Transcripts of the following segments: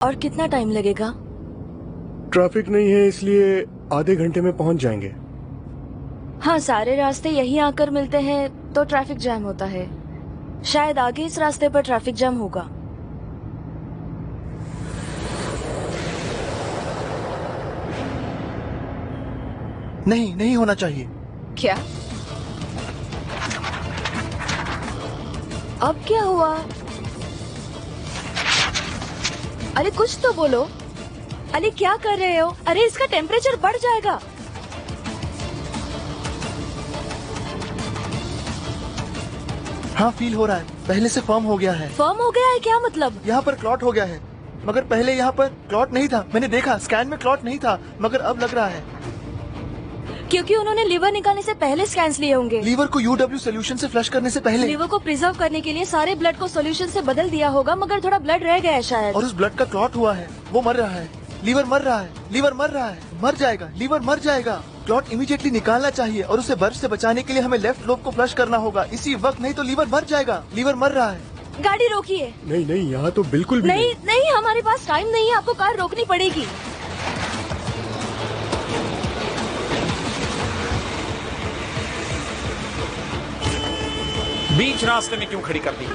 और कितना टाइम लगेगा? ट्रैफिक नहीं है इसलिए आधे घंटे में पहुंच जाएंगे। हाँ, सारे रास्ते यहीं आकर मिलते हैं तो ट्रैफिक जैम होता है। शायद आगे इस रास्ते पर ट्रैफिक जैम होगा। नहीं, नहीं होना चाहिए। क्या? अब क्या हुआ? अरे कुछ तो बोलो। अरे क्या कर रहे हो? अरे इसका टेम्परेचर बढ़ जाएगा। हाँ, फील हो रहा है। पहले से फर्म हो गया है। फर्म हो गया है क्या मतलब? यहाँ पर क्लॉट हो गया है, मगर पहले यहाँ पर क्लॉट नहीं था। मैंने देखा, स्कैन में क्लॉट नहीं था, मगर अब लग रहा है। क्योंकि उन्होंने लीवर निकालने से पहले स्कैन्स लिए होंगे। लीवर को यूडब्ल्यू सोल्यूशन से फ्लश करने से पहले। लीवर को प्रिजर्व करने के लिए सारे ब्लड को सोल्यूशन से बदल दिया होगा, मगर थोड़ा ब्लड रह गया है शायद। और उस ब्लड का क्लॉट हुआ है। वो मर रहा है। लीवर मर रहा है। लीवर मर रहा है। मर जाएगा। लीवर मर जाएगा। क्लॉट इमीडिएटली निकालना चाहिए और उसे बर्फ से बचाने के लिए हमें लेफ्ट लोब को फ्लश करना होगा इसी वक्त, नहीं तो लीवर मर जाएगा। लीवर मर रहा है। गाड़ी रोकिए। नहीं नहीं, यहाँ तो बिल्कुल भी नहीं नहीं, हमारे पास टाइम नहीं है, आपको कार रोकनी पड़ेगी। बीच रास्ते में क्यों खड़ी कर दी?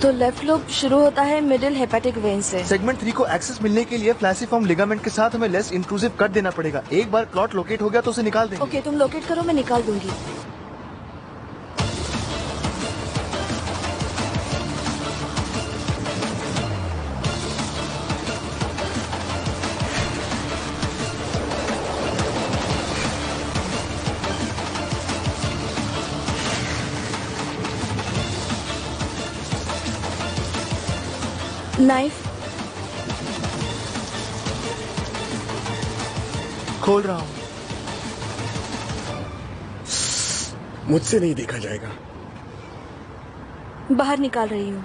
तो लेफ्ट लोब शुरू होता है मिडिल हेपेटिक वेन से। सेगमेंट 3 को एक्सेस मिलने के लिए फ्लैसिफॉर्म लिगामेंट के साथ हमें लेस इंट्रूसिव कट देना पड़ेगा। एक बार क्लॉट लोकेट हो गया तो उसे निकाल देंगे। ओके, तुम लोकेट करो, मैं निकाल दूंगी। नाइफ खोल रहा हूँ। मुझसे नहीं देखा जाएगा। बाहर निकाल रही हूँ।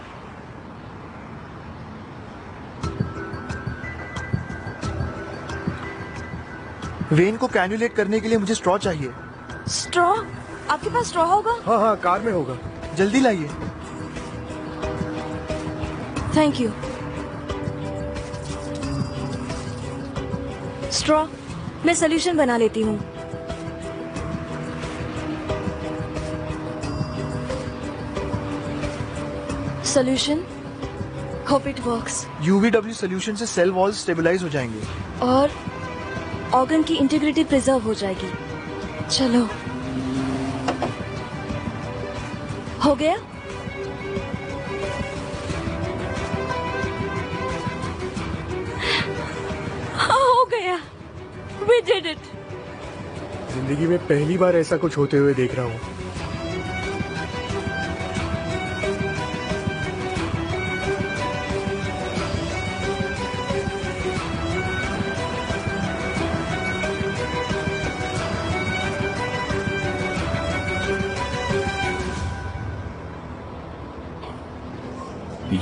वेन को कैन्युलेट करने के लिए मुझे स्ट्रॉ चाहिए। स्ट्रॉ? आपके पास स्ट्रॉ होगा? हाँ हाँ, कार में होगा। जल्दी लाइए। Thank you. स्ट्रॉ, मैं सोल्यूशन बना लेती हूँ। Solution, hope it works. UVW solution से सेल वॉल्स स्टेबलाइज हो जाएंगे और ऑर्गन की इंटीग्रिटी प्रिजर्व हो जाएगी। चलो, हो गया। हो गया। We did it. जिंदगी में पहली बार ऐसा कुछ होते हुए देख रहा हूँ।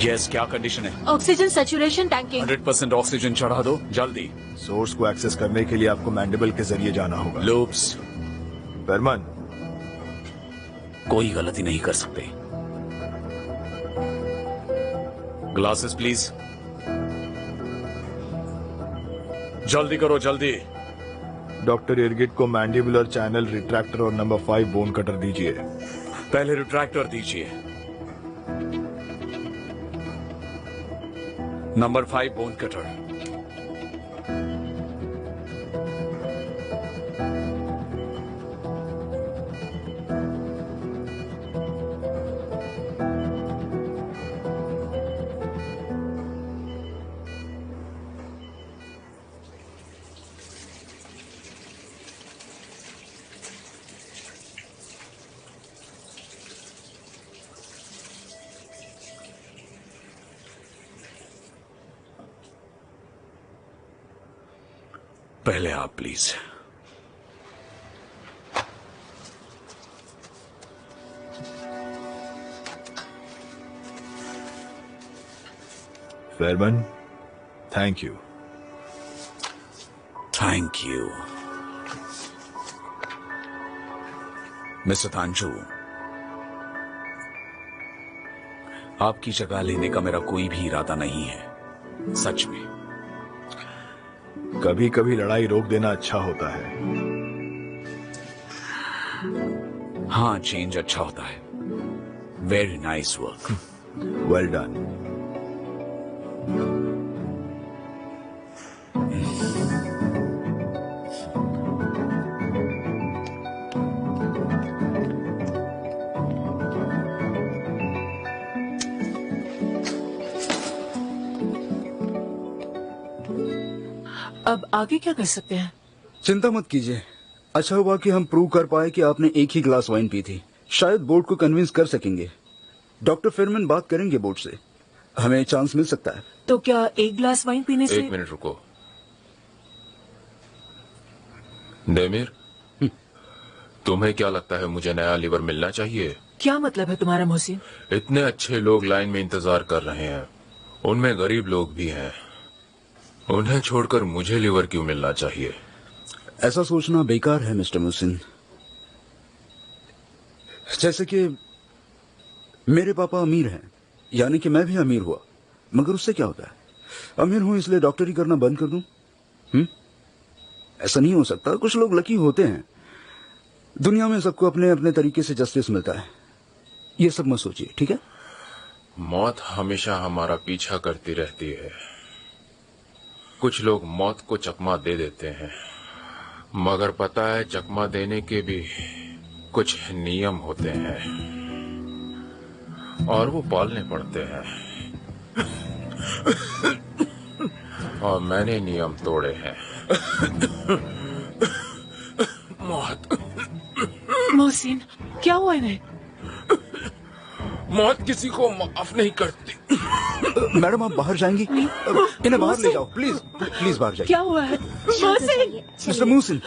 यस, क्या कंडीशन है? Oxygen saturation tanking. 100% ऑक्सीजन चढ़ा दो जल्दी। सोर्स को एक्सेस करने के लिए आपको मैंडिबल के जरिए जाना होगा। लूप्स, बर्मन, कोई गलती नहीं कर सकते। Glasses please. जल्दी करो, जल्दी। डॉक्टर इरगिट को मैंडिबुलर चैनल रिट्रैक्टर और नंबर 5 बोन कटर दीजिए। पहले रिट्रैक्टर दीजिए। Number 5 bone cutter. पहले आप please. Barman, thank you. Thank you Mister तांजू। आपकी जगह लेने का मेरा कोई भी इरादा नहीं है, सच में। कभी कभी लड़ाई रोक देना अच्छा होता है। हाँ, चेंज अच्छा होता है। Very nice work. Well done. अब आगे क्या कर सकते हैं? चिंता मत कीजिए। अच्छा हुआ कि हम प्रूव कर पाए कि आपने एक ही ग्लास वाइन पी थी। शायद बोर्ड को कन्विंस कर सकेंगे। डॉक्टर फेरमैन बात करेंगे बोर्ड से। हमें चांस मिल सकता है। तो क्या एक ग्लास वाइन पीने से? एक मिनट रुको। देमिर, तुम्हें क्या लगता है मुझे नया लीवर मिलना चाहिए? क्या मतलब है तुम्हारा मोहसिन? इतने अच्छे लोग लाइन में इंतजार कर रहे हैं, उनमें गरीब लोग भी हैं। उन्हें छोड़कर मुझे लीवर क्यों मिलना चाहिए? ऐसा सोचना बेकार है मिस्टर मुहसिन। जैसे कि मेरे पापा अमीर हैं, यानी कि मैं भी अमीर हुआ, मगर उससे क्या होता है? अमीर हूं इसलिए डॉक्टरी करना बंद कर दूं? ऐसा नहीं हो सकता। कुछ लोग लकी होते हैं। दुनिया में सबको अपने अपने तरीके से जस्टिस मिलता है। ये सब मत सोचिए, ठीक है? मौत हमेशा हमारा पीछा करती रहती है। कुछ लोग मौत को चकमा दे देते हैं, मगर पता है चकमा देने के भी कुछ नियम होते हैं और वो पालने पड़ते हैं। और मैंने नियम तोड़े हैं। मौत, मोहसिन, क्या हुआ इन्हें? मौत किसी को माफ नहीं करती। मैडम आप बाहर जाएंगी? इन्हें बाहर ले जाओ, प्लीज प्लीज बाहर जाइए। क्या हुआ है? मोहसिन! मिस्टर मुहसिन,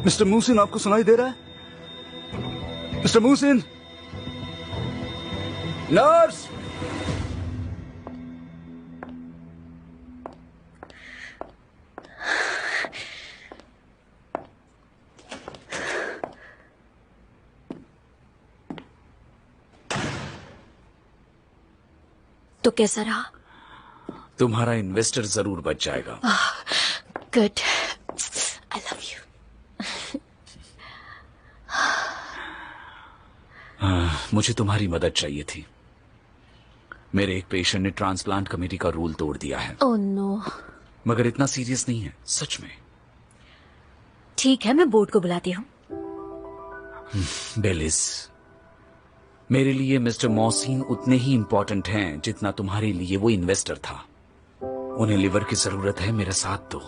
मिस्टर मुहसिन, आपको सुनाई दे रहा है? Mister Muhsin, nurse! तो कैसा रहा? तुम्हारा इन्वेस्टर जरूर बच जाएगा। Good, I love you. मुझे तुम्हारी मदद चाहिए थी। मेरे एक पेशेंट ने ट्रांसप्लांट कमेटी का रूल तोड़ दिया है। Oh no. मगर इतना सीरियस नहीं है, सच में। ठीक है, मैं बोर्ड को बुलाती हूँ। बेलिस, मेरे लिए मिस्टर मोहसिन उतने ही इंपॉर्टेंट हैं जितना तुम्हारे लिए वो इन्वेस्टर था। उन्हें लिवर की जरूरत है, मेरा साथ दो।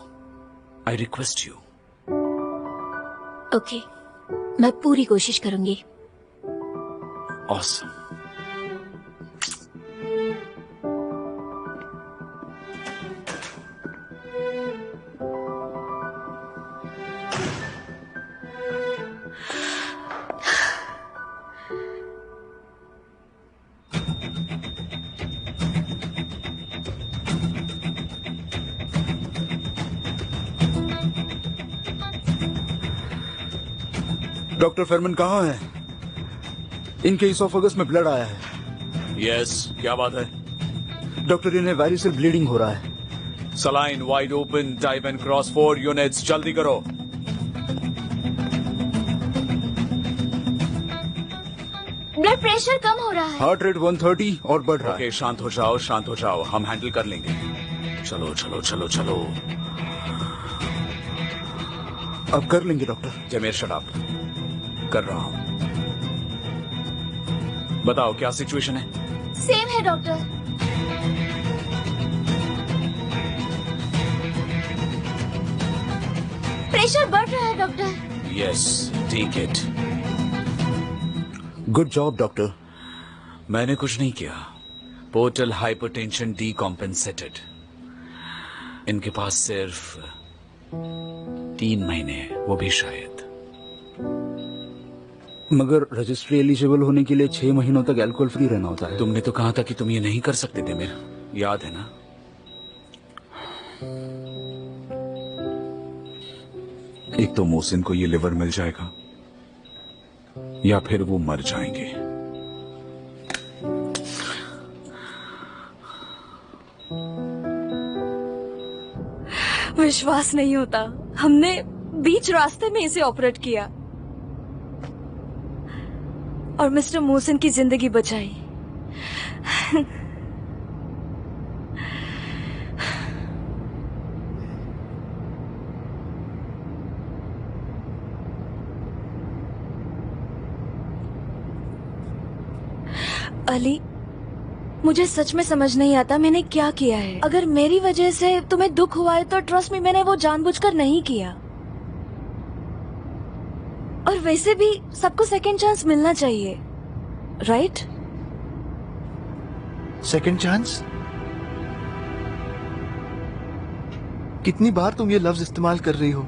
I request you. ओके, मैं पूरी कोशिश करूंगी। ऑसम। डॉक्टर फेरमैन कहाँ है? इनके इसोफेगस में ब्लड आया है। यस, क्या बात है? डॉक्टर, इन्हें वायरल ब्लीडिंग हो रहा है। Saline wide open, type and cross 4 units, जल्दी करो। ब्लड प्रेशर कम हो रहा है। हार्ट रेट 130 और बढ़ रहा है। ओके, शांत हो जाओ, शांत हो जाओ, हम हैंडल कर लेंगे। चलो चलो चलो चलो। अब कर लेंगे डॉक्टर। जमीर, शट अप। कर रहा हूं। बताओ क्या सिचुएशन है? सेम है डॉक्टर। प्रेशर बढ़ रहा है doctor. Yes, take it. Good job doctor. मैंने कुछ नहीं किया। Portal hypertension decompensated. इनके पास सिर्फ 3 महीने हैं, वो भी शायद। मगर रजिस्ट्री एलिजिबल होने के लिए 6 महीनों तक अल्कोहल फ्री रहना होता है। तुमने तो कहा था कि तुम ये नहीं कर सकते थे मेरे, याद है ना? एक तो मोहसिन को ये लिवर मिल जाएगा या फिर वो मर जाएंगे। विश्वास नहीं होता, हमने बीच रास्ते में इसे ऑपरेट किया और मिस्टर मोहसिन की जिंदगी बचाई। अली, मुझे सच में समझ नहीं आता मैंने क्या किया है। अगर मेरी वजह से तुम्हें दुख हुआ है तो ट्रस्ट मी, मैंने वो जानबूझकर नहीं किया। और वैसे भी सबको सेकंड चांस मिलना चाहिए, राइट? Second chance? कितनी बार तुम ये लफ्ज इस्तेमाल कर रही हो?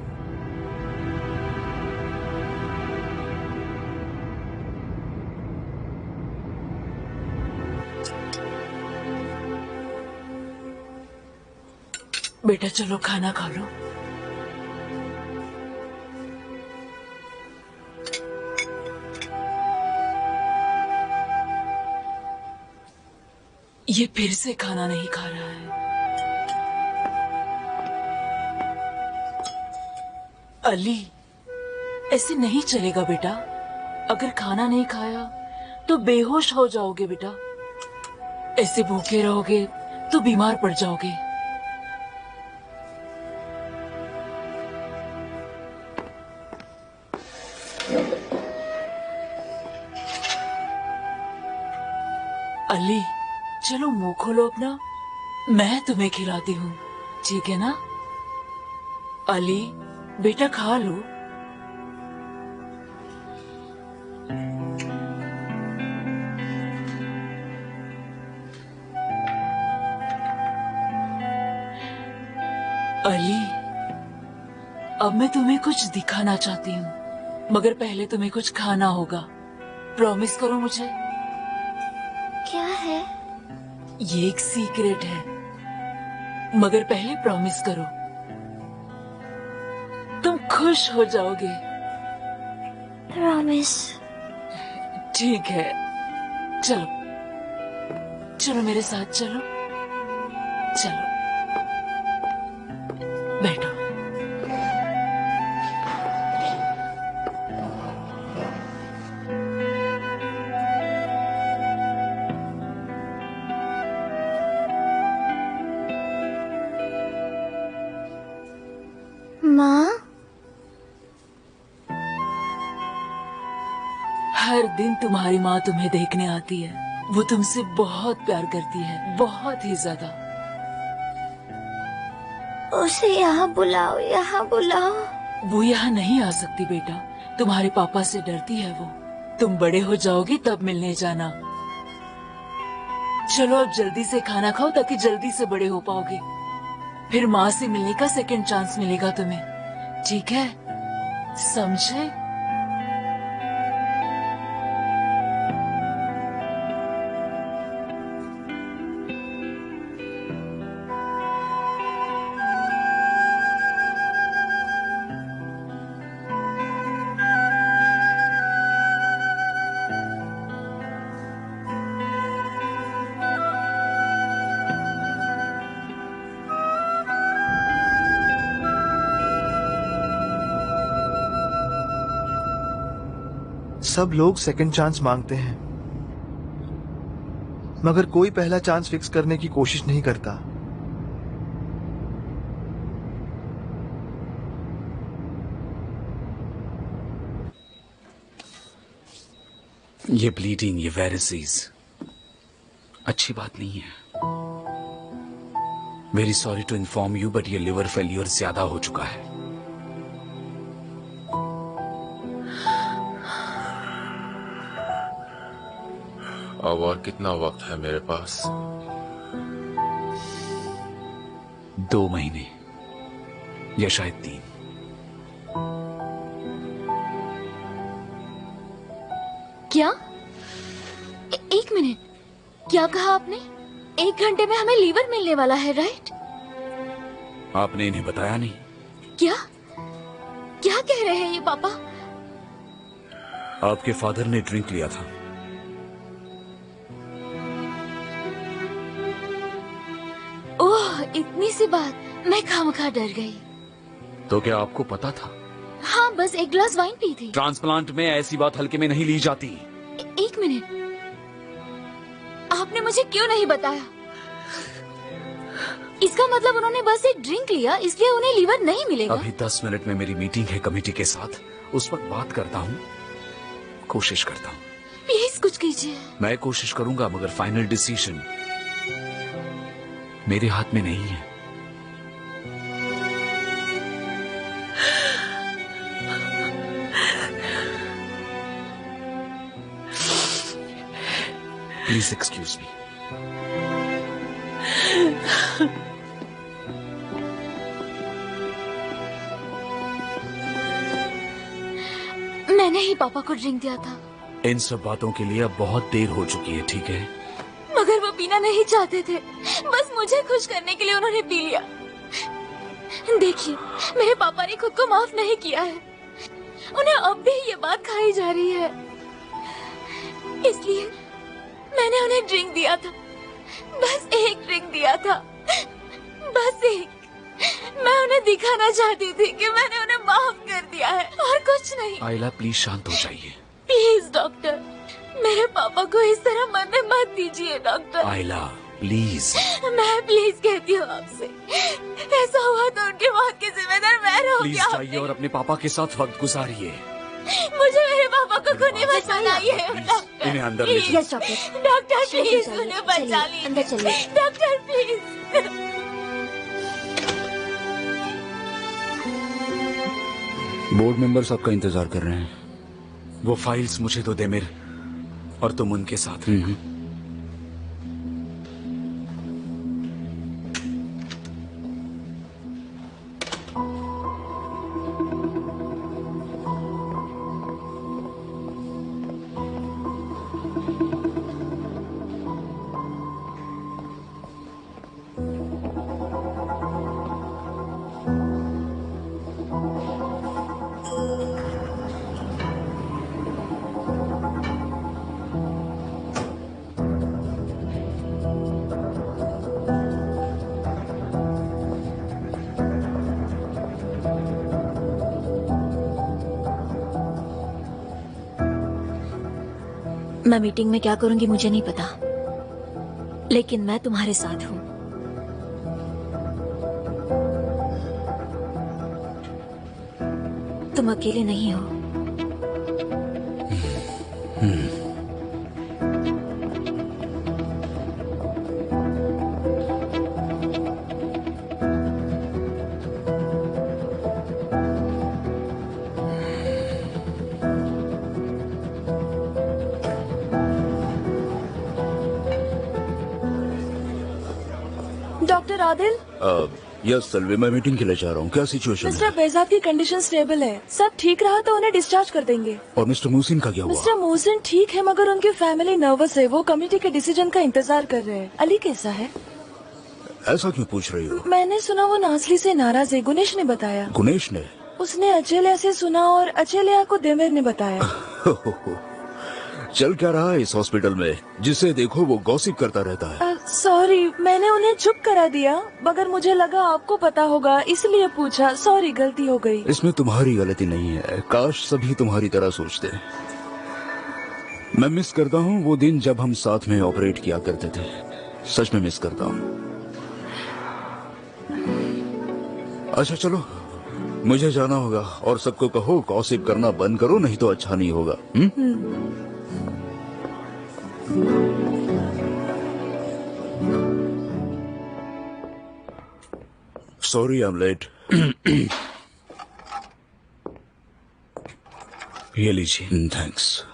बेटा चलो खाना खा लो। ये फिर से खाना नहीं खा रहा है। अली, ऐसे नहीं चलेगा बेटा। अगर खाना नहीं खाया तो बेहोश हो जाओगे बेटा। ऐसे भूखे रहोगे तो बीमार पड़ जाओगे। अली, चलो मुंह खोलो अपना, मैं तुम्हें खिलाती हूँ, ठीक है ना? अली बेटा खा लो। अली, अब मैं तुम्हें कुछ दिखाना चाहती हूँ, मगर पहले तुम्हें कुछ खाना होगा। प्रॉमिस करो मुझे। क्या है? ये एक सीक्रेट है, मगर पहले प्रॉमिस करो। तुम खुश हो जाओगे। प्रॉमिस। ठीक है, चलो चलो मेरे साथ चलो। चलो बैठो। माँ, हर दिन तुम्हारी माँ तुम्हें देखने आती है। वो तुमसे बहुत प्यार करती है, बहुत ही ज्यादा। उसे यहाँ बुलाओ, यहाँ बुलाओ। वो यहाँ नहीं आ सकती बेटा, तुम्हारे पापा से डरती है वो। तुम बड़े हो जाओगी तब मिलने जाना। चलो अब जल्दी से खाना खाओ ताकि जल्दी से बड़े हो पाओगे। फिर माँ से मिलने का सेकंड चांस मिलेगा तुम्हें, ठीक है? समझे? सब लोग सेकंड चांस मांगते हैं, मगर कोई पहला चांस फिक्स करने की कोशिश नहीं करता। ये ब्लीडिंग, ये वेरिसेस अच्छी बात नहीं है। Very sorry to inform you, but ये लिवर फेल्यूर ज्यादा हो चुका है। अब और कितना वक्त है मेरे पास? 2 महीने या शायद 3। क्या? एक मिनट, क्या कहा आपने? 1 घंटे में हमें लीवर मिलने वाला है, राइट? आपने इन्हें बताया नहीं? क्या क्या कह रहे हैं ये पापा? आपके फादर ने ड्रिंक लिया था। ओह, इतनी सी बात। मैं खामखा डर गई। तो क्या आपको पता था? हाँ, बस एक ग्लास वाइन पी थी। ट्रांसप्लांट में ऐसी बात हल्के में नहीं ली जाती। एक मिनट, आपने मुझे क्यों नहीं बताया? इसका मतलब उन्होंने बस एक ड्रिंक लिया इसलिए उन्हें लीवर नहीं मिलेगा? अभी 10 मिनट में मेरी मीटिंग है कमेटी के साथ, उस वक्त बात करता हूँ, कोशिश करता हूँ। प्लीज कुछ कीजिए। मैं कोशिश करूंगा मगर फाइनल डिसीजन मेरे हाथ में नहीं है। Please excuse me. मैंने ही पापा को ड्रिंक दिया था। इन सब बातों के लिए अब बहुत देर हो चुकी है, ठीक है? मगर वो पीना नहीं चाहते थे, बस मुझे खुश करने के लिए उन्होंने पी लिया। देखिए, मेरे पापा ने खुद को माफ नहीं किया है, उन्हें अब भी ये बात खाई जा रही है, इसलिए मैंने उन्हें ड्रिंक दिया था, बस एक ड्रिंक दिया था, बस एक। मैं उन्हें दिखाना चाहती थी कि मैंने उन्हें माफ कर दिया है और कुछ नहीं। आइला प्लीज शांत हो जाइए। प्लीज डॉक्टर, मेरे पापा को इस तरह मरने मत दीजिए डॉक्टर। आइला प्लीज। मैं प्लीज कहती हूँ आपसे, ऐसा हुआ तो उनकी मौत की जिम्मेदार मैं रहूंगी। प्लीज जाइए और अपने पापा के साथ वक्त गुजारिए। मुझे मेरे पापा को खूनी मत बनाइए डॉक्टर। इन्हें अंदर ले जाइए। डॉक्टर प्लीज उन्हें बचा लीजिए। अंदर चलिए डॉक्टर प्लीज। बोर्ड मेंबर्स आपका इंतजार कर रहे हैं। वो फाइल्स मुझे तो दे मेरे, और तुम उनके साथ रहना। मैं मीटिंग में क्या करूंगी मुझे नहीं पता, लेकिन मैं तुम्हारे साथ हूँ। तुम अकेले नहीं हो। डॉक्टर आदिल, यस सलवे, मैं मीटिंग के लिए जा रहा हूँ। क्या सिचुएशन है? मिस्टर बेजाद की कंडीशन स्टेबल है, सब ठीक रहा तो उन्हें डिस्चार्ज कर देंगे। और मिस्टर मोहसिन का क्या हुआ? मिस्टर मोहसिन ठीक है मगर उनकी फैमिली नर्वस है, वो कमेटी के डिसीजन का इंतजार कर रहे हैं। अली कैसा है? ऐसा क्यों पूछ रही हो? मैंने सुना वो नासली से नाराज है, गुनेश ने बताया। गुनेश ने? उसने अचेलिया से सुना और अचेलिया को देमेर ने बताया। चल क्या रहा है इस हॉस्पिटल में? जिसे देखो वो गॉसिप करता रहता है। सॉरी, मैंने उन्हें चुप करा दिया, मगर मुझे लगा आपको पता होगा इसलिए पूछा। सॉरी, गलती हो गई। इसमें तुम्हारी गलती नहीं है, काश सभी तुम्हारी तरह सोचते। मैं मिस करता हूँ वो दिन जब हम साथ में ऑपरेट किया करते थे, सच में मिस करता हूँ। अच्छा चलो, मुझे जाना होगा और सबको कहो गॉसिप करना बंद करो, नहीं तो अच्छा नहीं होगा। Sorry I am late. ये लीजिए। थैंक्स।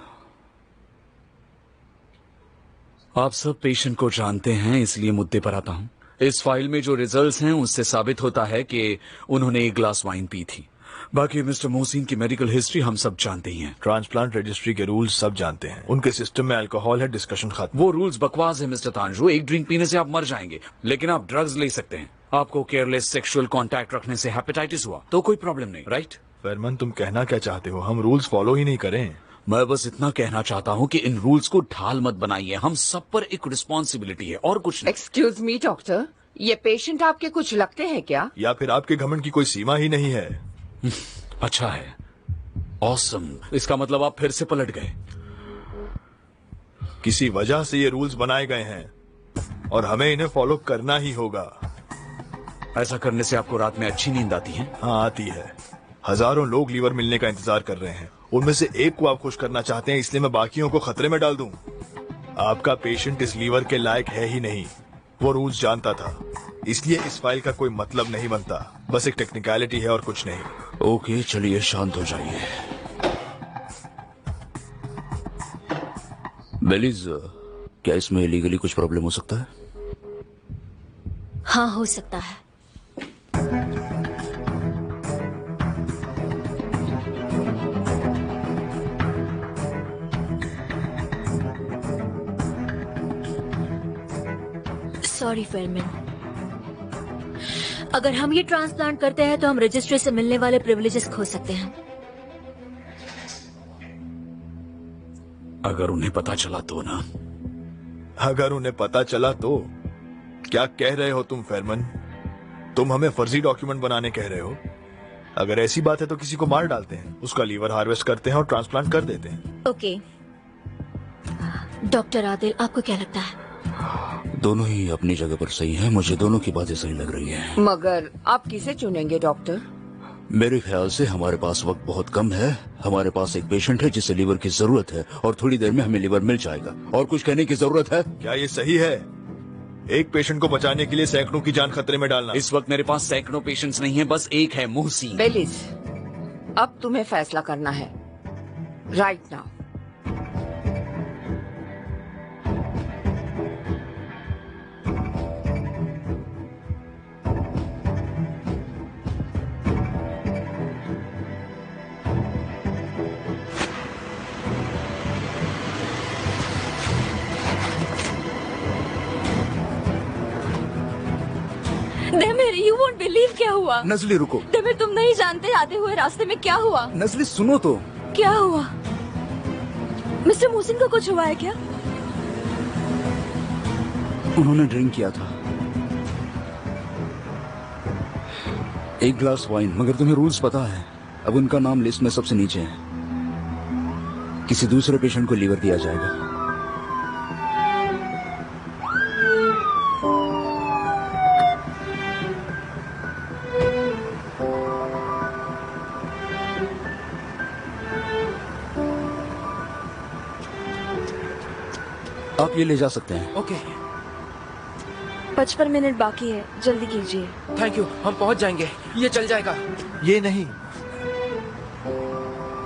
आप सब पेशेंट को जानते हैं, इसलिए मुद्दे पर आता हूँ। इस फाइल में जो रिजल्ट्स हैं उससे साबित होता है कि उन्होंने एक ग्लास वाइन पी थी। बाकी मिस्टर मोहसिन की मेडिकल हिस्ट्री हम सब जानते ही हैं। ट्रांसप्लांट रजिस्ट्री के रूल्स सब जानते हैं। उनके सिस्टम में अल्कोहल है, डिस्कशन खत्म। वो रूल्स बकवास है मिस्टर तांजू। एक ड्रिंक पीने से आप मर जाएंगे, लेकिन आप ड्रग्स ले सकते हैं। आपको केयरलेस सेक्सुअल कांटेक्ट रखने से हेपेटाइटिस हुआ तो कोई प्रॉब्लम नहीं, राइट? फरमान, तुम कहना क्या चाहते हो? हम रूल्स फॉलो ही नहीं करें। मैं बस इतना कहना चाहता हूँ कि इन रूल्स को ढाल मत बनाइए। हम सब पर एक रिस्पॉन्सिबिलिटी है और कुछ नहीं। एक्सक्यूज मी डॉक्टर, ये पेशेंट आपके कुछ लगते हैं क्या? या फिर आपके घमंड की कोई सीमा ही नहीं है? अच्छा है, ऑसम। इसका मतलब आप फिर से पलट गए। किसी वजह से ये रूल्स बनाए गए हैं और हमें इन्हें फॉलो करना ही होगा। ऐसा करने से आपको रात में अच्छी नींद आती है? हाँ, आती है। हजारों लोग लीवर मिलने का इंतजार कर रहे हैं, उनमें से एक को आप खुश करना चाहते हैं, इसलिए मैं बाकियों को खतरे में डाल दूं। आपका पेशेंट इस लीवर के लायक है ही नहीं, वो रूल्स जानता था, इसलिए इस फाइल का कोई मतलब नहीं बनता। बस एक टेक्निकलिटी है और कुछ नहीं। ओके, चलिए शांत हो जाइए। बेलीज, क्या इसमें इलीगली कुछ प्रॉब्लम हो सकता है? हाँ, हो सकता है। सॉरी फेरमैन, अगर हम ये ट्रांसप्लांट करते हैं तो हम रजिस्ट्री से मिलने वाले प्रिविलेजेस खो सकते हैं। अगर उन्हें पता चला तो ना? अगर उन्हें पता चला तो? क्या कह रहे हो तुम फेरमन? तुम हमें फर्जी डॉक्यूमेंट बनाने कह रहे हो? अगर ऐसी बात है तो किसी को मार डालते हैं, उसका लीवर हार्वेस्ट करते हैं और ट्रांसप्लांट कर देते हैं। ओके, डॉक्टर आदिल, आपको क्या लगता है? दोनों ही अपनी जगह पर सही हैं। मुझे दोनों की बातें सही लग रही हैं। मगर आप किसे चुनेंगे डॉक्टर? मेरे ख्याल से हमारे पास वक्त बहुत कम है। हमारे पास एक पेशेंट है जिसे लीवर की जरूरत है और थोड़ी देर में हमें लीवर मिल जाएगा। और कुछ कहने की जरूरत है? क्या ये सही है? एक पेशेंट को बचाने के लिए सैकड़ों की जान खतरे में डालना। इस वक्त मेरे पास सैकड़ों पेशेंट्स नहीं है, बस एक है, मोहसिन। बेलिस, अब तुम्हें फैसला करना है right now. Demir, you won't believe क्या हुआ। नजली रुको। देमिर, तुम नहीं जानते आते हुए रास्ते में क्या हुआ। नजली सुनो तो। क्या हुआ? मिस्टर मोहसिन को कुछ हुआ है क्या? उन्होंने ड्रिंक किया था, एक ग्लास वाइन। मगर तुम्हें रूल्स पता है, अब उनका नाम लिस्ट में सबसे नीचे है। किसी दूसरे पेशेंट को लीवर दिया जाएगा। आप ये ले जा सकते हैं। ओके, 55 मिनट बाकी है, जल्दी कीजिए। थैंक यू, हम पहुंच जाएंगे, ये चल जाएगा। ये नहीं,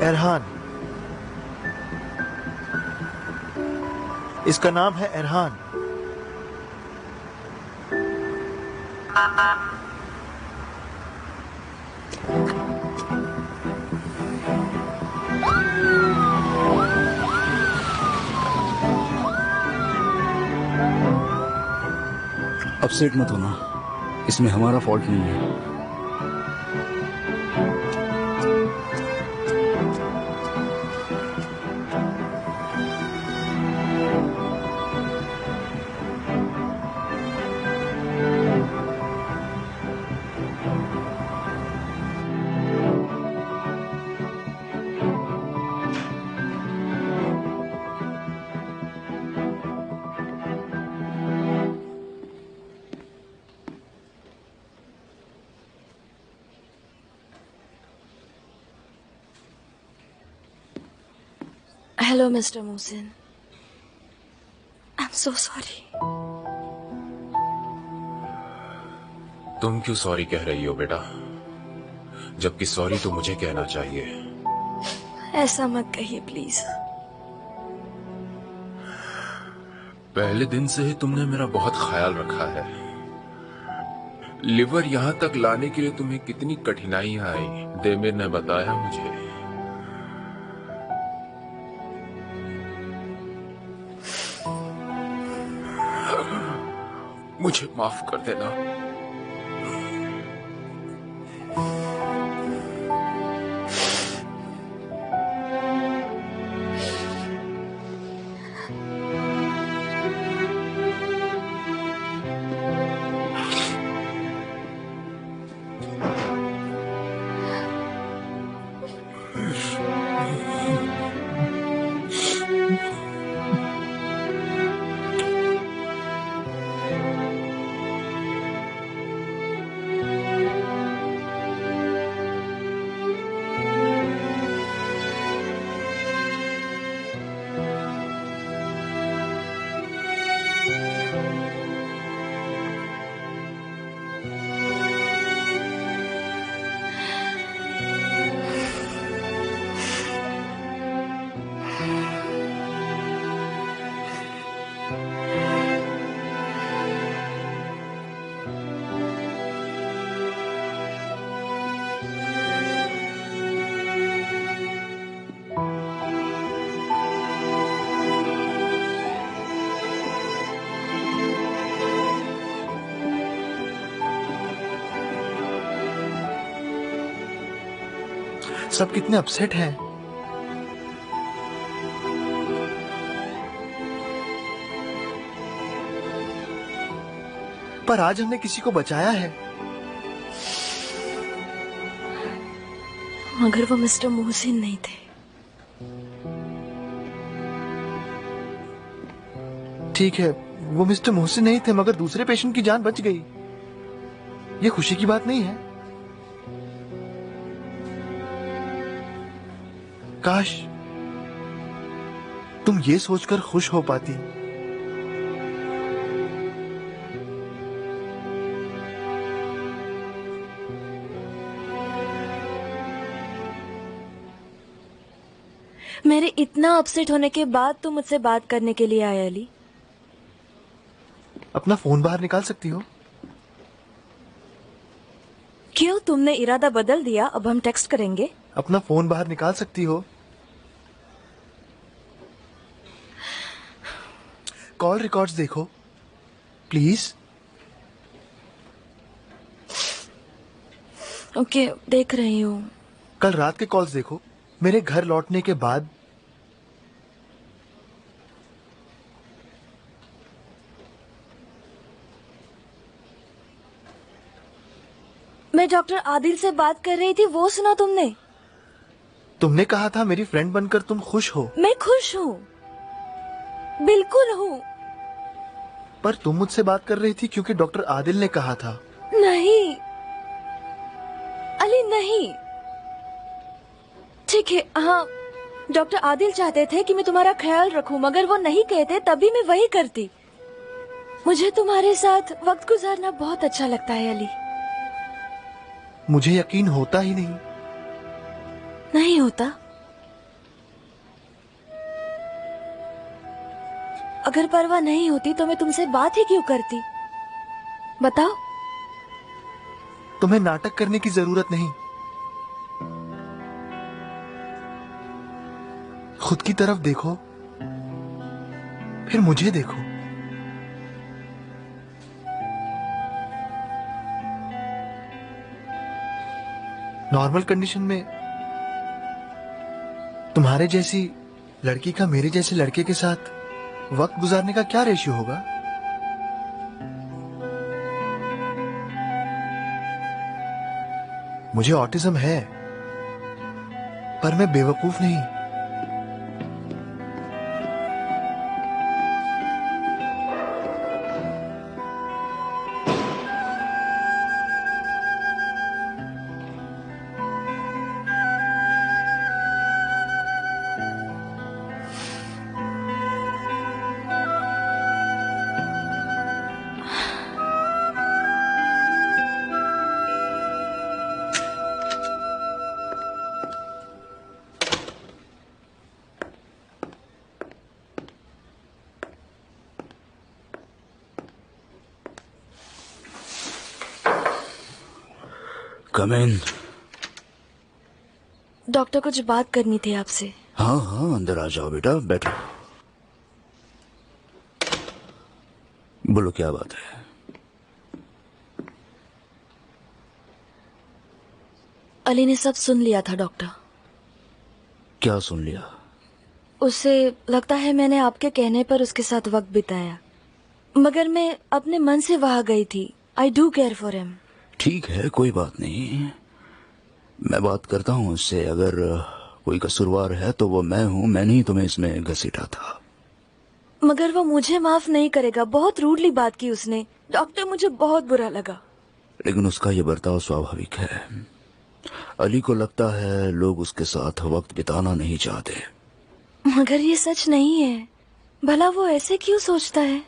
एरहान, इसका नाम है एरहान। अपसेट मत होना, इसमें हमारा फॉल्ट नहीं है। Hello mister Mohsin, I am so sorry. तुम क्यों सॉरी कह रही हो बेटा, जबकि सॉरी तो मुझे कहना चाहिए। ऐसा मत कहिए प्लीज। पहले दिन से ही तुमने मेरा बहुत ख्याल रखा है। लिवर यहाँ तक लाने के लिए तुम्हें कितनी कठिनाइयां आई, देमिर ने बताया मुझे। मुझे माफ कर देना। सब कितने अपसेट हैं। पर आज हमने किसी को बचाया है। मगर वो मिस्टर मोहसिन नहीं थे। ठीक है, वो मिस्टर मोहसिन नहीं थे, मगर दूसरे पेशेंट की जान बच गई। ये खुशी की बात नहीं है? काश तुम ये सोचकर खुश हो पाती। मेरे इतना अपसेट होने के बाद तुम मुझसे बात करने के लिए आए अली। अपना फोन बाहर निकाल सकती हो? क्यों, तुमने इरादा बदल दिया? अब हम टेक्स्ट करेंगे। अपना फोन बाहर निकाल सकती हो? कॉल रिकॉर्ड्स देखो प्लीज। ओके, देख रही हूँ। कल रात के कॉल्स देखो, मेरे घर लौटने के बाद। मैं डॉक्टर आदिल से बात कर रही थी, वो सुना तुमने? तुमने कहा था मेरी फ्रेंड बनकर तुम खुश हो। मैं खुश हूँ, बिल्कुल हूँ। पर तुम मुझसे बात कर रही थी क्योंकि डॉक्टर आदिल ने कहा था। नहीं अली, नहीं। ठीक है, हाँ, डॉक्टर आदिल चाहते थे कि मैं तुम्हारा ख्याल रखूं, मगर वो नहीं कहते तभी मैं वही करती। मुझे तुम्हारे साथ वक्त गुजारना बहुत अच्छा लगता है अली। मुझे यकीन होता ही नहीं। नहीं होता? अगर परवाह नहीं होती तो मैं तुमसे बात ही क्यों करती? बताओ। तुम्हें नाटक करने की जरूरत नहीं। खुद की तरफ देखो, फिर मुझे देखो। नॉर्मल कंडीशन में तुम्हारे जैसी लड़की का मेरे जैसे लड़के के साथ वक्त गुजारने का क्या रेशियो होगा? मुझे ऑटिज्म है, पर मैं बेवकूफ नहीं। कम इन। डॉक्टर, कुछ बात करनी थी आपसे। हाँ हाँ, अंदर आ जाओ बेटा, बैठो। बोलो, क्या बात है? अली ने सब सुन लिया था डॉक्टर। क्या सुन लिया? उसे लगता है मैंने आपके कहने पर उसके साथ वक्त बिताया, मगर मैं अपने मन से वहां गई थी। I do care for him. ठीक है, कोई बात नहीं, मैं बात करता हूँ उससे। अगर कोई कसूरवार है तो वो मैं हूँ, मैंने ही तुम्हें इसमें घसीटा था। मगर वो मुझे माफ नहीं करेगा। बहुत रूडली बात की उसने। डॉक्टर, मुझे बहुत बुरा लगा। लेकिन उसका ये बर्ताव स्वाभाविक है। अली को लगता है लोग उसके साथ वक्त बिताना नहीं चाहते। मगर ये सच नहीं है। भला वो ऐसे क्यों सोचता है?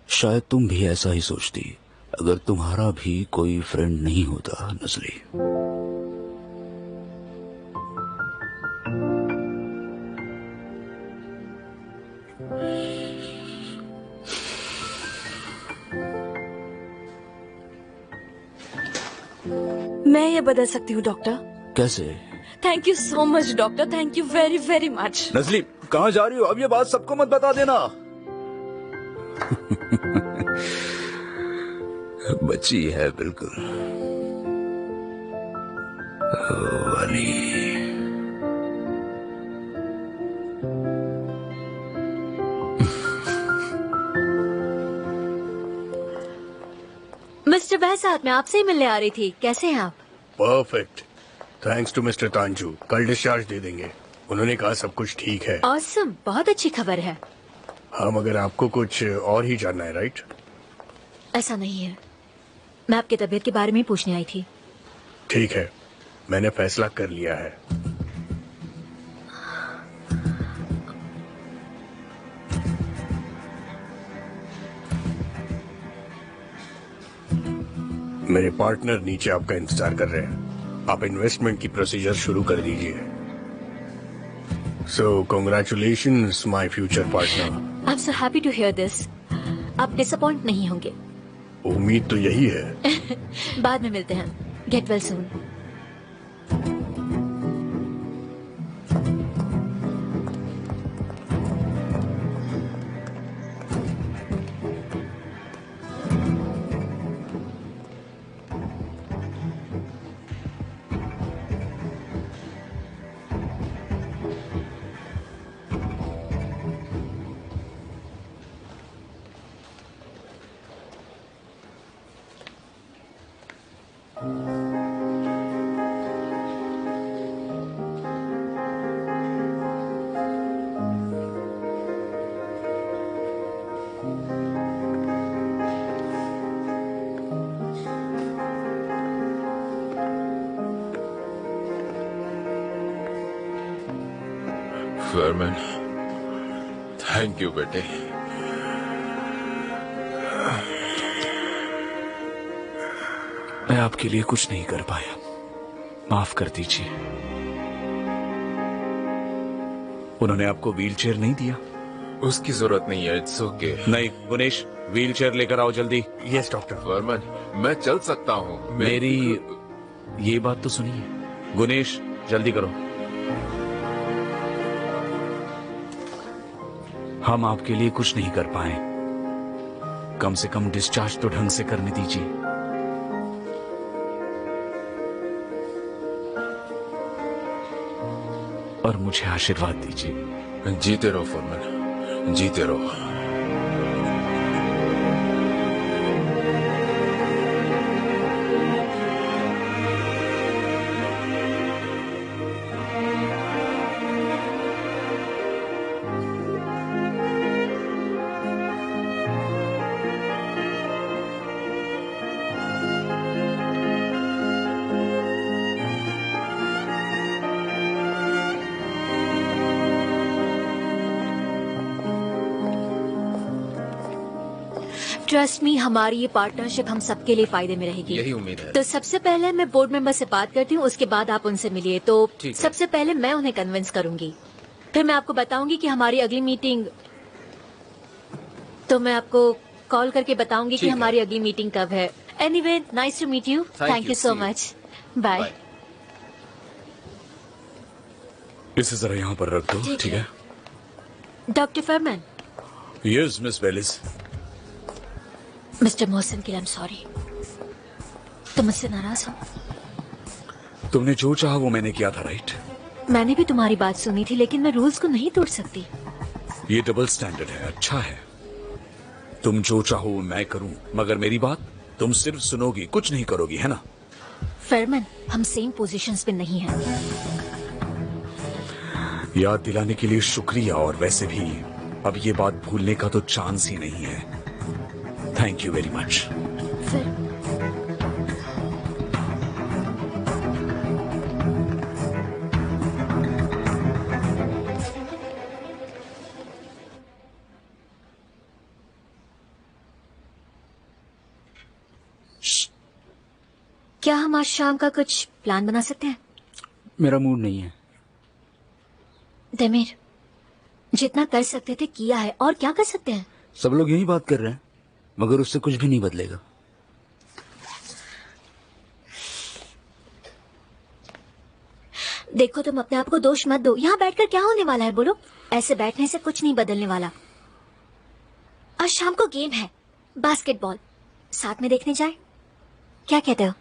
शायद तुम भी ऐसा ही सोचती अगर तुम्हारा भी कोई फ्रेंड नहीं होता, नजली। मैं ये बदल सकती हूँ डॉक्टर। कैसे? Thank you so much doctor, thank you very very much. Nazli, कहाँ जा रही हो? अब ये बात सबको मत बता देना। बच्ची है बिल्कुल। ओ, अली। मिस्टर बहसात, मैं आपसे ही मिलने आ रही थी। कैसे हैं आप? Perfect, thanks to mister Tanju. कल डिस्चार्ज दे देंगे, उन्होंने कहा सब कुछ ठीक है। ऑसम, बहुत अच्छी खबर है। हाँ, मगर आपको कुछ और ही जानना है, राइट? ऐसा नहीं है, मैं आपकी तबीयत के बारे में ही पूछने आई थी। ठीक है, मैंने फैसला कर लिया है। मेरे पार्टनर नीचे आपका इंतजार कर रहे हैं। आप इन्वेस्टमेंट की प्रोसीजर शुरू कर दीजिए। So congratulations my future partner. I am so happy to hear this. आप डिसअपॉइंट नहीं होंगे। उम्मीद तो यही है। बाद में मिलते हैं। Get well soon. Farman, thank you बेटे। मैं आपके लिए कुछ नहीं कर पाया, माफ कर दीजिए। उन्होंने आपको व्हीलचेयर नहीं दिया? उसकी जरूरत नहीं है, इट्स ओके। नहीं गुनेश, व्हीलचेयर लेकर आओ जल्दी। Yes doctor. फरमान, मैं चल सकता हूँ। मेरी ये बात तो सुनिए। गुनेश, जल्दी करो। हम आपके लिए कुछ नहीं कर पाए, कम से कम डिस्चार्ज तो ढंग से करने दीजिए। और मुझे आशीर्वाद दीजिए। जीते रहो फरमान, जीते रहो। ट्रस्ट मी, हमारी ये पार्टनरशिप हम सबके लिए फायदे में रहेगी। यही उम्मीद है। तो सबसे पहले मैं बोर्ड मेंबर से बात करती हूँ, उसके बाद आप उनसे मिलिए। तो सबसे पहले मैं उन्हें कन्विंस करूंगी, फिर मैं आपको बताऊंगी कि हमारी अगली मीटिंग, तो मैं आपको कॉल करके बताऊंगी कि हमारी अगली मीटिंग कब है। Anyway, nice to meet you. Thank you so much. Bye. इसे जरा यहाँ पर रख दो, ठीक है? Doctor Ferman. Yes miss Velis. Mister Mohsin के लिए आई एम सॉरी। तुम मुझसे नाराज हो? तुमने जो चाहा वो मैंने किया था, राइट? मैंने भी तुम्हारी बात सुनी थी, लेकिन मैं रूल्स को नहीं तोड़ सकती। ये डबल स्टैंडर्ड है। अच्छा है, तुम जो चाहो मैं करूं, मगर मेरी बात तुम सिर्फ सुनोगी, कुछ नहीं करोगी, है ना? फरमान, हम सेम पोजीशंस पे नहीं हैं। याद दिलाने के लिए शुक्रिया, और वैसे भी अब ये बात भूलने का तो चांस ही नहीं है। Thank you very much. क्या हम आज शाम का कुछ प्लान बना सकते हैं? मेरा मूड नहीं है। देमीर, जितना कर सकते थे किया है, और क्या कर सकते हैं? सब लोग यही बात कर रहे हैं, मगर उससे कुछ भी नहीं बदलेगा। देखो, तुम अपने आप को दोष मत दो। यहाँ बैठकर क्या होने वाला है बोलो? ऐसे बैठने से कुछ नहीं बदलने वाला। आज शाम को गेम है, बास्केटबॉल। साथ में देखने जाए? क्या कहते हो?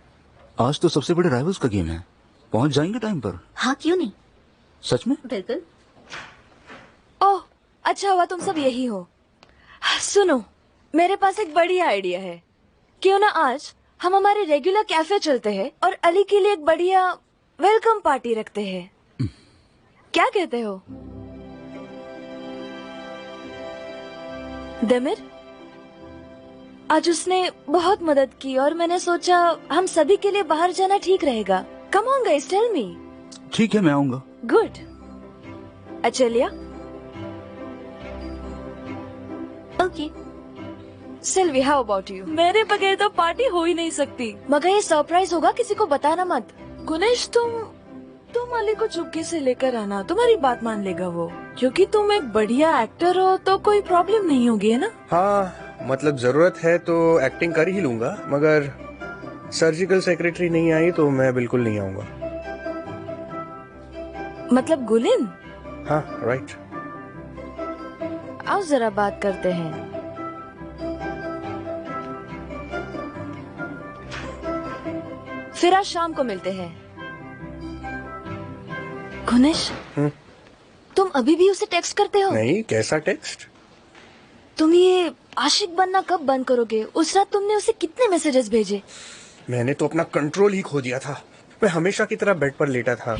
आज तो सबसे बड़े राइवल्स का गेम है, पहुंच जाएंगे टाइम पर। हाँ, क्यों नहीं? सच में? बिल्कुल। ओह, अच्छा हुआ तुम सब यही हो। सुनो, मेरे पास एक बढ़िया आइडिया है। क्यों ना आज हम हमारे रेगुलर कैफे चलते हैं और अली के लिए एक बढ़िया वेलकम पार्टी रखते हैं। क्या कहते हो? देमिर, आज उसने बहुत मदद की और मैंने सोचा हम सभी के लिए बाहर जाना ठीक रहेगा। Come on guys, tell me. ठीक है, मैं आऊंगा। Good. Acelya? Okay. Sylvie, how about you? मेरे बगैर तो पार्टी हो ही नहीं सकती। मगर ये सरप्राइज होगा, किसी को बताना मत। गुनेश, तुम अली को चुपके से लेकर आना, तुम्हारी बात मान लेगा वो। क्योंकि तुम एक बढ़िया एक्टर हो तो कोई प्रॉब्लम नहीं होगी, है ना? हाँ, मतलब जरूरत है तो एक्टिंग कर ही लूंगा, मगर सर्जिकल सेक्रेटरी नहीं आई तो मैं बिल्कुल नहीं आऊंगा। मतलब गुलिन? हाँ, राइट। आओ जरा बात करते हैं। फिर आज शाम को मिलते हैं। गुनेश, तुम अभी भी उसे टेक्स्ट करते हो? नहीं, कैसा टेक्स्ट? तुम ये आशिक बनना कब बंद करोगे? उस रात तुमने उसे कितने मैसेजेस भेजे? मैंने तो अपना कंट्रोल ही खो दिया था। मैं हमेशा की तरह बेड पर लेटा था।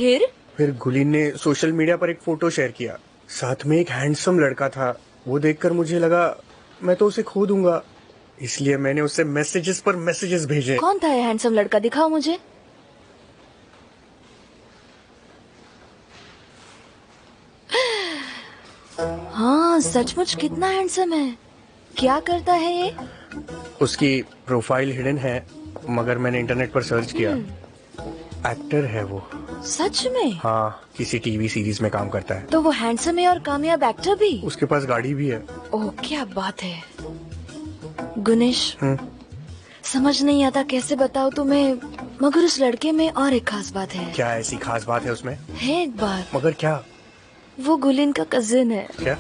फिर गुलीन ने सोशल मीडिया पर एक फोटो शेयर किया, साथ में एक हैंडसम लड़का था। वो देखकर मुझे लगा मैं तो उसे खो दूंगा, इसलिए मैंने उसे मैसेजेस पर मैसेजेस भेजे। कौन था ये हैंडसम लड़का? दिखाओ मुझे। हाँ, सचमुच कितना हैंडसम है। क्या करता है ये? उसकी प्रोफाइल हिडन है, मगर मैंने इंटरनेट पर सर्च किया। एक्टर है वो। सच में? हाँ, किसी टीवी सीरीज में काम करता है। तो वो हैंडसम है और कामयाब एक्टर भी? उसके पास गाड़ी भी है। ओह, क्या बात है। गुनेश, समझ नहीं आता कैसे बताओ तुम्हें, मगर उस लड़के में और एक खास बात है। क्या ऐसी खास बात है उसमें? है एक बात। मगर क्या? वो गुलिन का कजिन है। क्या?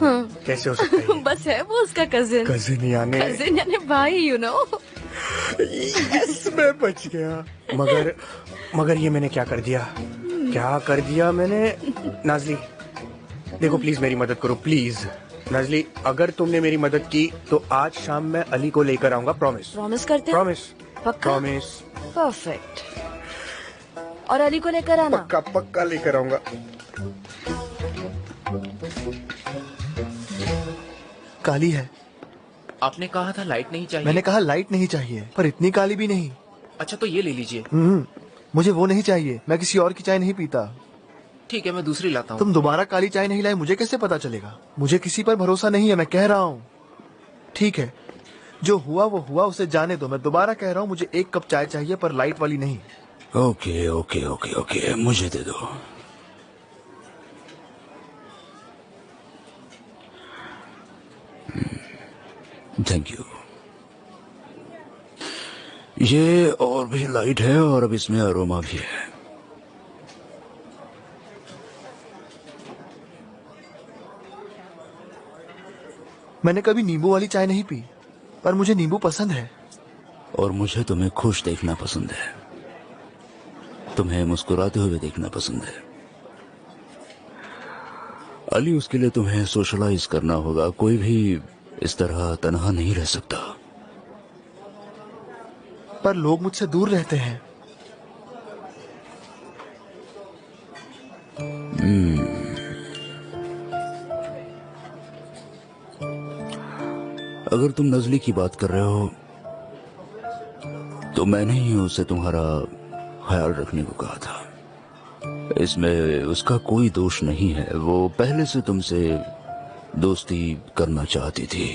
कैसे हो सकता है? बस है वो उसका कजिन। कजिन यानी भाई, यू नो। यस, मैं बच गया। मगर ये मैंने क्या कर दिया मैंने? नाजली, देखो प्लीज मेरी मदद करो, प्लीज। नाजली, अगर तुमने मेरी मदद की तो आज शाम मैं अली को लेकर आऊंगा। प्रॉमिस? प्रॉमिस करते? प्रॉमिस। पक्का? प्रॉमिस। परफेक्ट। और अली को लेकर आना? पक्का लेकर आऊंगा। काली है। आपने कहा था लाइट नहीं चाहिए। मैंने कहा लाइट नहीं चाहिए, पर इतनी काली भी नहीं। अच्छा, तो ये ले लीजिए। मुझे वो नहीं चाहिए, मैं किसी और की चाय नहीं पीता। ठीक है, मैं दूसरी लाता हूँ। तुम दोबारा काली चाय नहीं लाए, मुझे कैसे पता चलेगा? मुझे किसी पर भरोसा नहीं है, मैं कह रहा हूँ। ठीक है, जो हुआ वो हुआ, उसे जाने दो। मैं दोबारा कह रहा हूँ, मुझे एक कप चाय चाहिए, पर लाइट वाली नहीं। ओके ओके ओके ओके, मुझे दे दो। Thank you. ये और भी लाइट है और अब इसमें अरोमा भी है। मैंने कभी नींबू वाली चाय नहीं पी, पर मुझे नींबू पसंद है। और मुझे तुम्हें खुश देखना पसंद है, तुम्हें मुस्कुराते हुए देखना पसंद है। अली, उसके लिए तुम्हें सोशलाइज करना होगा। कोई भी इस तरह तन्हा नहीं रह सकता। पर लोग मुझसे दूर रहते हैं। अगर तुम नजली की बात कर रहे हो तो मैंने ही उसे तुम्हारा ख्याल रखने को कहा था। इसमें उसका कोई दोष नहीं है। वो पहले से तुमसे दोस्ती करना चाहती थी।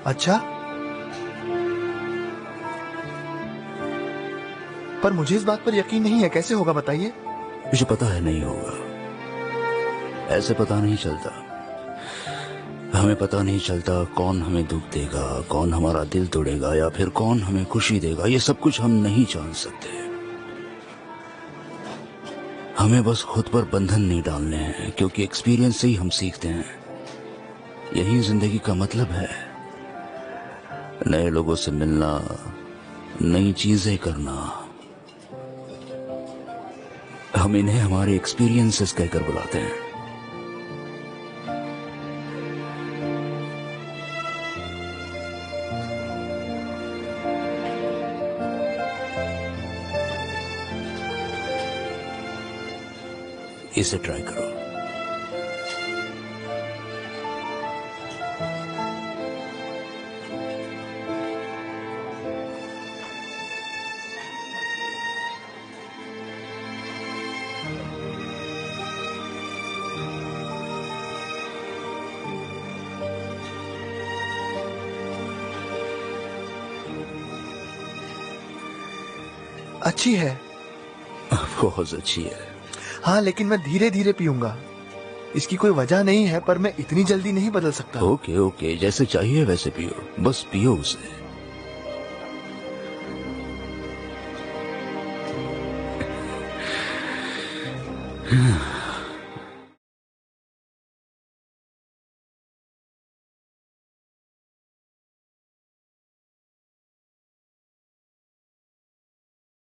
अच्छा, पर मुझे इस बात पर यकीन नहीं है। कैसे होगा बताइए? मुझे पता है नहीं होगा। ऐसे पता नहीं चलता। हमें पता नहीं चलता कौन हमें दुख देगा, कौन हमारा दिल तोड़ेगा या फिर कौन हमें खुशी देगा। ये सब कुछ हम नहीं जान सकते। हमें बस खुद पर बंधन नहीं डालने हैं, क्योंकि एक्सपीरियंस से ही हम सीखते हैं। यही जिंदगी का मतलब है। नए लोगों से मिलना, नई चीजें करना। हम इन्हें हमारे एक्सपीरियंसेस कहकर बुलाते हैं। इसे ट्राई करो। अच्छी है। बहुत अच्छी है। हाँ, लेकिन मैं धीरे धीरे पीऊंगा। इसकी कोई वजह नहीं है, पर मैं इतनी जल्दी नहीं बदल सकता। ओके ओके, जैसे चाहिए वैसे पियो, बस पियो उसे।